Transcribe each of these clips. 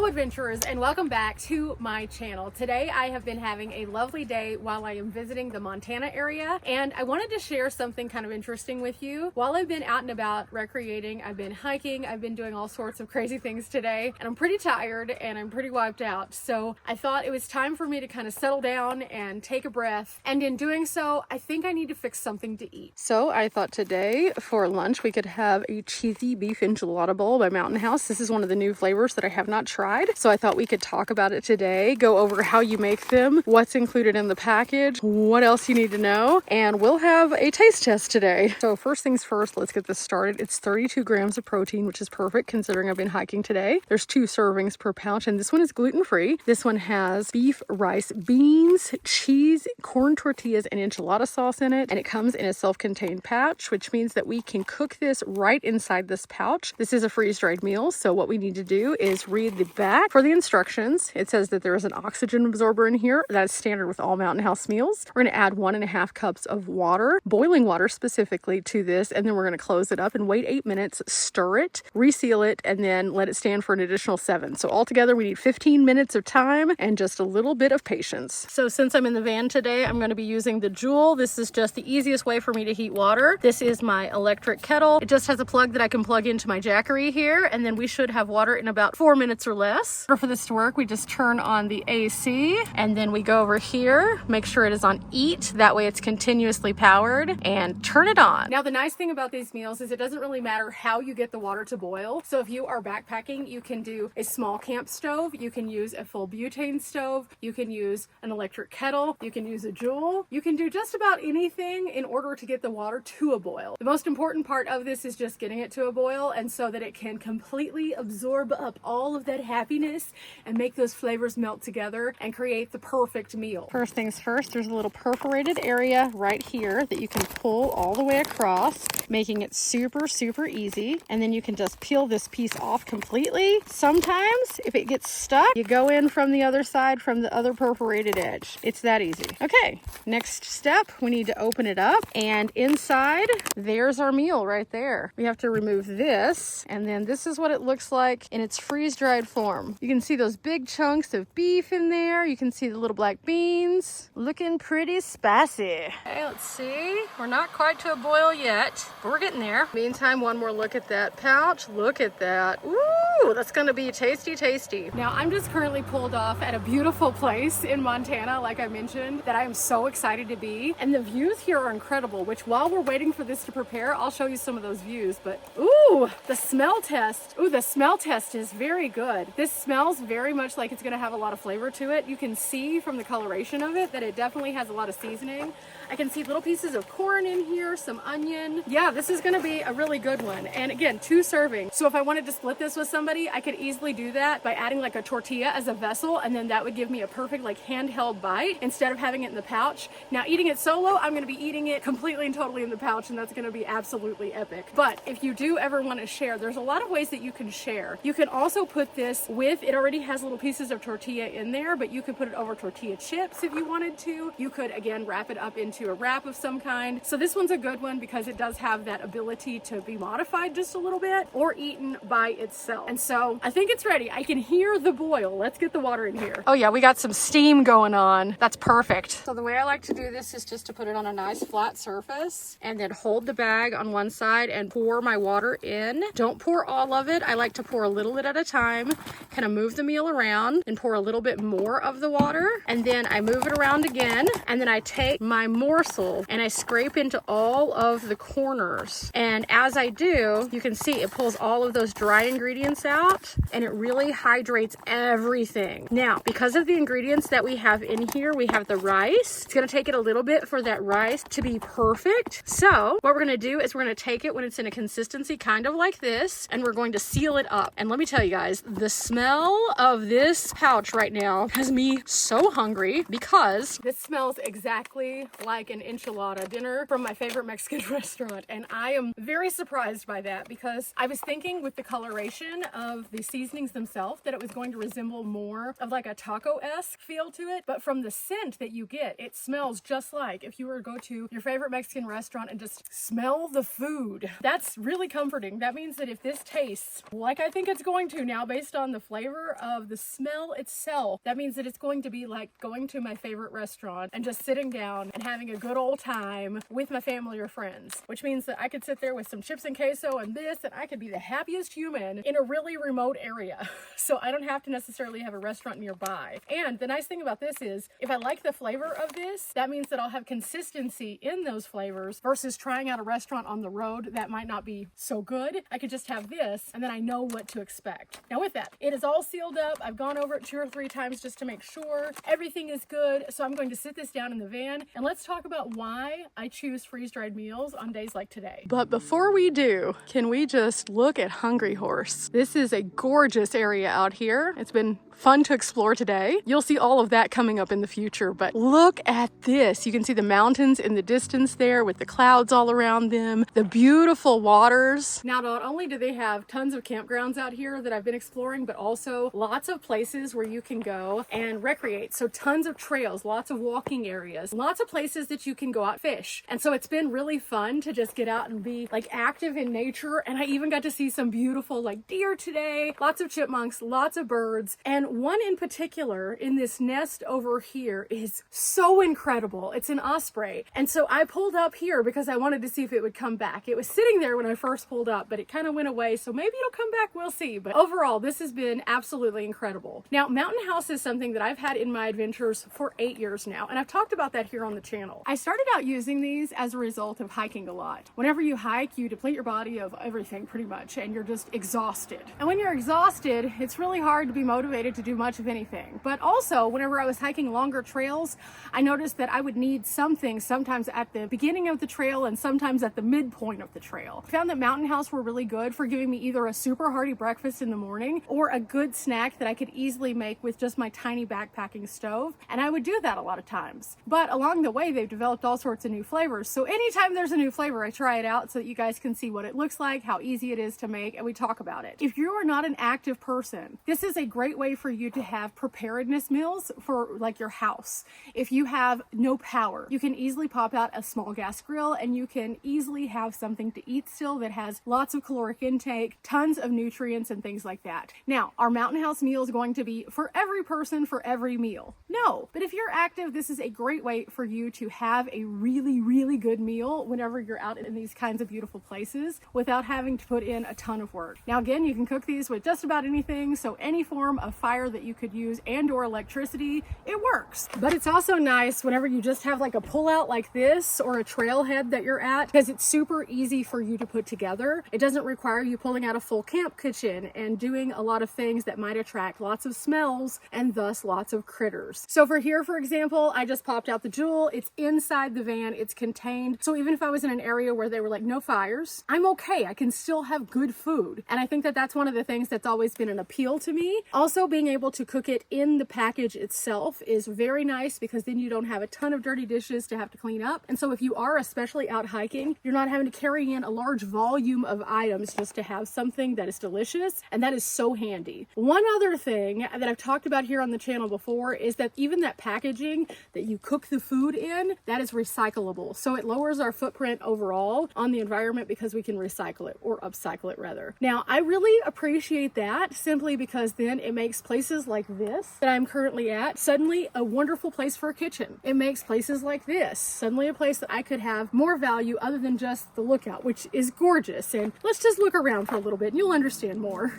Hello adventurers, and welcome back to my channel. Today I have been having a lovely day while I am visiting the Montana area, and I wanted to share something kind of interesting with you. While I've been out and about recreating, I've been hiking, I've been doing all sorts of crazy things today, and I'm pretty tired and I'm pretty wiped out. So I thought it was time for me to kind of settle down and take a breath, and in doing so, I think I need to fix something to eat. So I thought today for lunch we could have a cheesy beef enchilada bowl by Mountain House. This is one of the new flavors that I have not tried, so I thought we could talk about it today, go over how you make them, what's included in the package, what else you need to know, and we'll have a taste test today. So first things first, let's get this started. It's 32 grams of protein, which is perfect considering I've been hiking today. There's 2 servings per pouch, and this one is gluten-free. This one has beef, rice, beans, cheese, corn tortillas, and enchilada sauce in it, and it comes in a self-contained pouch, which means that we can cook this right inside this pouch. This is a freeze-dried meal, so what we need to do is read the back for the instructions. It says that there is an oxygen absorber in here. That's standard with all Mountain House meals. We're going to add 1.5 cups of water, boiling water specifically, to this, and then we're going to close it up and wait 8 minutes, stir it, reseal it, and then let it stand for an additional 7. So altogether we need 15 minutes of time and just a little bit of patience. So since I'm in the van today, I'm going to be using the Joule. This is just the easiest way for me to heat water. This is my electric kettle. It just has a plug that I can plug into my Jackery here, and then we should have water in about 4 minutes or less. For this to work, we just turn on the AC, and then we go over here, make sure it is on EAT, that way it's continuously powered, and turn it on. Now the nice thing about these meals is it doesn't really matter how you get the water to boil. So if you are backpacking, you can do a small camp stove, you can use a full butane stove, you can use an electric kettle, you can use a Joule, you can do just about anything in order to get the water to a boil. The most important part of this is just getting it to a boil, and so that it can completely absorb up all of that happiness and make those flavors melt together and create the perfect meal. First things first, there's a little perforated area right here that you can pull all the way across, making it super easy, and then you can just peel this piece off completely. Sometimes if it gets stuck, you go in from the other side, from the other perforated edge. It's that easy. Okay, next step, we need to open it up, and inside there's our meal right there. We have to remove this, and then this is what it looks like in its freeze-dried form. You can see those big chunks of beef in there. You can see the little black beans. Looking pretty spicy. Okay, let's see. We're not quite to a boil yet, but we're getting there. Meantime, one more look at that pouch. Look at that. Ooh, that's gonna be tasty. Now, I'm just currently pulled off at a beautiful place in Montana, like I mentioned, that I am so excited to be. And the views here are incredible, which while we're waiting for this to prepare, I'll show you some of those views. But ooh, the smell test. Ooh, the smell test is very good. This smells very much like it's gonna have a lot of flavor to it. You can see from the coloration of it that it definitely has a lot of seasoning. I can see little pieces of corn in here, some onion. Yeah, this is gonna be a really good one. And again, 2 servings. So if I wanted to split this with somebody, I could easily do that by adding like a tortilla as a vessel, and then that would give me a perfect like handheld bite instead of having it in the pouch. Now eating it solo, I'm gonna be eating it completely and totally in the pouch, and that's gonna be absolutely epic. But if you do ever wanna share, there's a lot of ways that you can share. You can also put this with, it already has little pieces of tortilla in there, but you could put it over tortilla chips if you wanted to. You could, again, wrap it up into a wrap of some kind. So this one's a good one because it does have that ability to be modified just a little bit or eaten by itself. And so I think it's ready. I can hear the boil. Let's get the water in here. Oh yeah, we got some steam going on. That's perfect. So the way I like to do this is just to put it on a nice flat surface and then hold the bag on one side and pour my water in. Don't pour all of it. I like to pour a little bit at a time, kind of move the meal around and pour a little bit more of the water, and then I move it around again, and then I take my morsel and I scrape into all of the corners, and as I do, you can see it pulls all of those dry ingredients out, and it really hydrates everything. Now, because of the ingredients that we have in here, we have the rice. It's gonna take it a little bit for that rice to be perfect. So what we're gonna do is we're gonna take it when it's in a consistency kind of like this, and we're going to seal it up. And let me tell you guys, the smell of this pouch right now has me so hungry, because this smells exactly like an enchilada dinner from my favorite Mexican restaurant, and I am very surprised by that, because I was thinking with the coloration of the seasonings themselves that it was going to resemble more of like a taco-esque feel to it, but from the scent that you get, it smells just like if you were to go to your favorite Mexican restaurant and just smell the food. That's really comforting. That means that if this tastes like I think it's going to now, based on on the flavor of the smell itself, that means that it's going to be like going to my favorite restaurant and just sitting down and having a good old time with my family or friends, which means that I could sit there with some chips and queso and this, and I could be the happiest human in a really remote area. So I don't have to necessarily have a restaurant nearby. And the nice thing about this is if I like the flavor of this, that means that I'll have consistency in those flavors versus trying out a restaurant on the road that might not be so good. I could just have this and then I know what to expect. Now with that, it is all sealed up. I've gone over it 2 or 3 times just to make sure everything is good. So I'm going to sit this down in the van and let's talk about why I choose freeze-dried meals on days like today. But before we do, can we just look at Hungry Horse? This is a gorgeous area out here. It's been fun to explore today. You'll see all of that coming up in the future, but look at this. You can see the mountains in the distance there with the clouds all around them, the beautiful waters. Now, not only do they have tons of campgrounds out here that I've been exploring, but also lots of places where you can go and recreate. So tons of trails, lots of walking areas, lots of places that you can go out fish. And so it's been really fun to just get out and be like active in nature. And I even got to see some beautiful like deer today, lots of chipmunks, lots of birds. And one in particular in this nest over here is so incredible. It's an osprey. And so I pulled up here because I wanted to see if it would come back. It was sitting there when I first pulled up, but it kind of went away. So maybe it'll come back. We'll see. But overall, this has been absolutely incredible. Now, Mountain House is something that I've had in my adventures for 8 years now. And I've talked about that here on the channel. I started out using these as a result of hiking a lot. Whenever you hike, you deplete your body of everything pretty much, and you're just exhausted. And when you're exhausted, it's really hard to be motivated to do much of anything. But also, whenever I was hiking longer trails, I noticed that I would need something sometimes at the beginning of the trail and sometimes at the midpoint of the trail. I found that Mountain House were really good for giving me either a super hearty breakfast in the morning or a good snack that I could easily make with just my tiny backpacking stove. And I would do that a lot of times. But along the way, they've developed all sorts of new flavors. So anytime there's a new flavor, I try it out so that you guys can see what it looks like, how easy it is to make, and we talk about it. If you are not an active person, this is a great way for you to have preparedness meals for like your house. If you have no power, you can easily pop out a small gas grill and you can easily have something to eat still that has lots of caloric intake, tons of nutrients and things like that. Now, are Mountain House meals going to be for every person for every meal? No, but if you're active, this is a great way for you to have a really, really good meal whenever you're out in these kinds of beautiful places without having to put in a ton of work. Now, again, you can cook these with just about anything, so any form of fire that you could use and or electricity, it works. But it's also nice whenever you just have like a pullout like this or a trailhead that you're at, because it's super easy for you to put together. It doesn't require you pulling out a full camp kitchen and doing a lot of things that might attract lots of smells and thus lots of critters. So for here, for example, I just popped out the Jewel. It's inside the van, it's contained. So even if I was in an area where they were like no fires, I'm okay. I can still have good food. And I think that that's one of the things that's always been an appeal to me. Also, being able to cook it in the package itself is very nice because then you don't have a ton of dirty dishes to have to clean up. And so if you are especially out hiking, you're not having to carry in a large volume of items just to have something that is delicious. And that is so handy. One other thing that I've talked about here on the channel before is that even that packaging that you cook the food in, that is recyclable. So it lowers our footprint overall on the environment because we can recycle it or upcycle it rather. Now, I really appreciate that simply because then it makes places like this that I'm currently at suddenly a wonderful place for a kitchen. It makes places like this suddenly a place that I could have more value other than just the lookout, which is gorgeous. And let's just look around for a little bit and you'll understand more.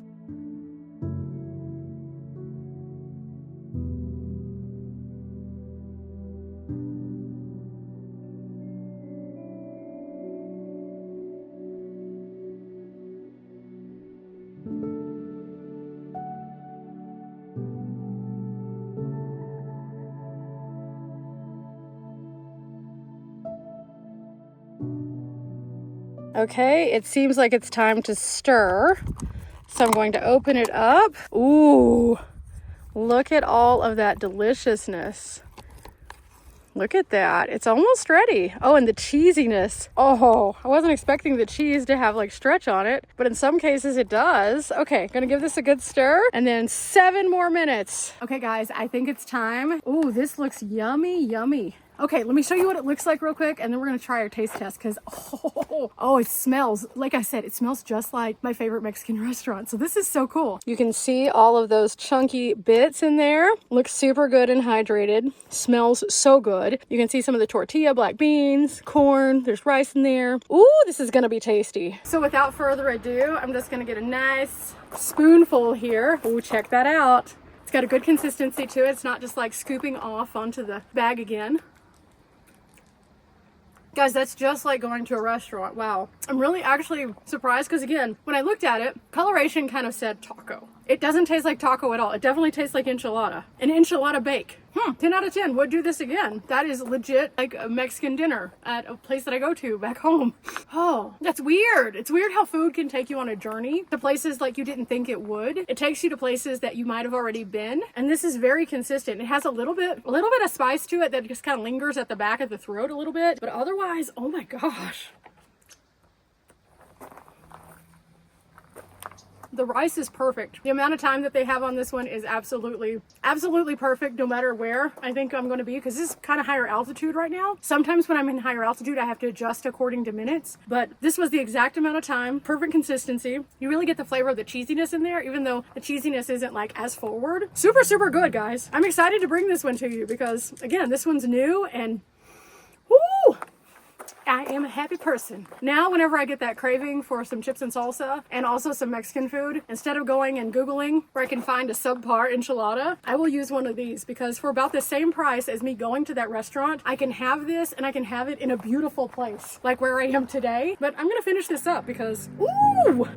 Okay, it seems like it's time to stir. So I'm going to open it up. Ooh, look at all of that deliciousness. Look at that. It's almost ready. Oh, and the cheesiness. Oh, I wasn't expecting the cheese to have like stretch on it, but in some cases it does. Okay, gonna give this a good stir and then 7 more minutes. Okay guys, I think it's time. Ooh, this looks yummy, yummy. Okay, let me show you what it looks like real quick, and then we're gonna try our taste test because oh, it smells, like I said, it smells just like my favorite Mexican restaurant. So this is so cool. You can see all of those chunky bits in there. Looks super good and hydrated. Smells so good. You can see some of the tortilla, black beans, corn, there's rice in there. Ooh, this is gonna be tasty. So without further ado, I'm just gonna get a nice spoonful here. Ooh, check that out. It's got a good consistency to it. It's not just like scooping off onto the bag again. Guys, that's just like going to a restaurant. Wow. I'm really actually surprised because, again, when I looked at it, coloration kind of said taco. It doesn't taste like taco at all. It definitely tastes like enchilada. An enchilada bake. 10 out of 10. Would do this again. That is legit like a Mexican dinner at a place that I go to back home. Oh, that's weird. It's weird how food can take you on a journey to places like you didn't think it would. It takes you to places that you might have already been. And this is very consistent. It has a little bit of spice to it that just kind of lingers at the back of the throat a little bit. But otherwise, oh my gosh. The rice is perfect. The amount of time that they have on this one is absolutely perfect no matter where I think I'm going to be, because this is kind of higher altitude right now. Sometimes when I'm in higher altitude, I have to adjust according to minutes, but this was the exact amount of time, perfect consistency. You really get the flavor of the cheesiness in there, even though the cheesiness isn't like as forward. Super, super good, guys. I'm excited to bring this one to you because, again, this one's new and woo! I am a happy person. Now, whenever I get that craving for some chips and salsa and also some Mexican food, instead of going and Googling where I can find a subpar enchilada, I will use one of these because for about the same price as me going to that restaurant, I can have this and I can have it in a beautiful place like where I am today. But I'm gonna finish this up because, ooh!